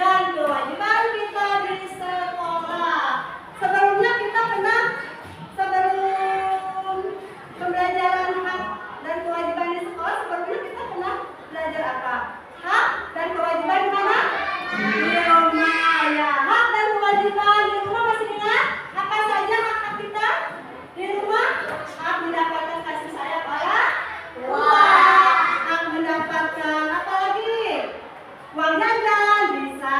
dan kewajiban kita di sekolah. Sebelumnya kita pernah, sebelum pembelajaran hak dan kewajiban di sekolah, sebelumnya kita pernah belajar apa? Hak dan kewajiban di mana? Di rumah ya. Hak dan kewajiban di rumah masih ingat? Apa saja hak kita di rumah? Hak mendapatkan kasih sayang orang tua. Hak mendapatkan apa lagi? Uang jajan bisa.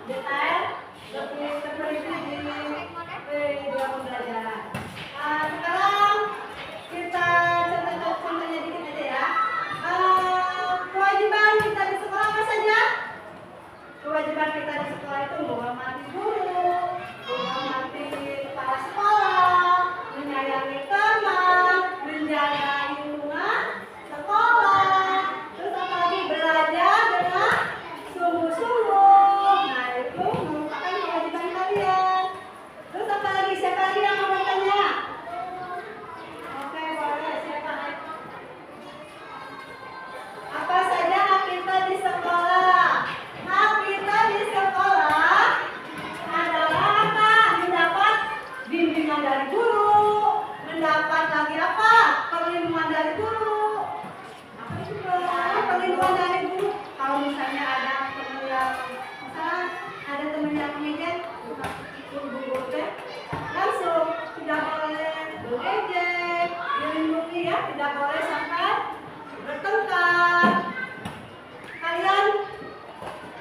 detail, lebih terperinci di dua pembelajaran. Nah, sekarang kita contohnya dikit aja ya. Kewajiban kita di sekolah apa saja? Kewajiban kita di sekolah itu menghormati guru, menghormati kepala sekolah, menyayangi teman, menjaga lingkungan sekolah, terus apa lagi, belajar dengan sungguh-sungguh. Nah, itu merupakan kewajiban kalian. Terus apa lagi? Siapa lagi yang mau bertanya? Oke, boleh. Siapa? Apa saja hak kita di sekolah? Hak kita di sekolah adalah apa? Mendapat bimbingan dari guru, mendapat lagi apa? Perlindungan dari guru. Apa itu perlindungan dari guru? Kalau misalnya ada teman yang misalnya ada teman yang ngejek, guru teh langsung tidak boleh mengejek, dilindungi ya, tidak boleh sampai bertengkar. Kalian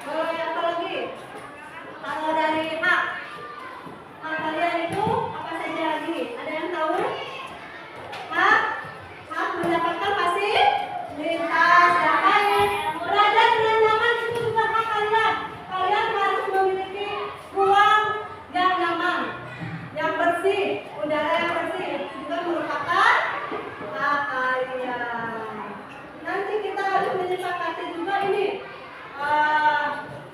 boleh apa lagi? Kalau dari hak kalian itu apa saja lagi? Ada yang tahu? Hak mendapatkan fasilitas yang baik, belajar dengan nyaman, itu juga hak kalian. Kalian harus memiliki ruang yang nyaman, yang bersih, udara yang bersih, itu juga merupakan hak kalian. Nanti kita harus menyepakati juga ini.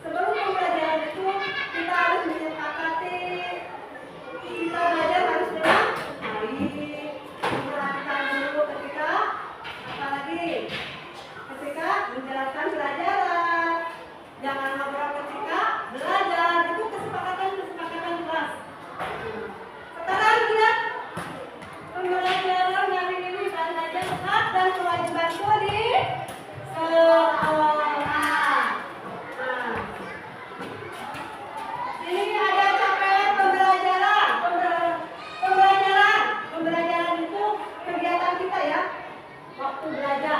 Sebelum pembelajaran itu kita harus menyepakati, kita belajar harus dengan baik, memperhatikan dulu ketika apalagi ketika menjalankan pelajaran, jangan ngobrol ketika belajar, itu kesepakatan kelas. Sekarang lihat pembelajaran hari ini belajar hak dan kewajibanku di sekolah. Ini ada capaian pembelajaran. Pembelajaran itu kegiatan kita ya, waktu belajar.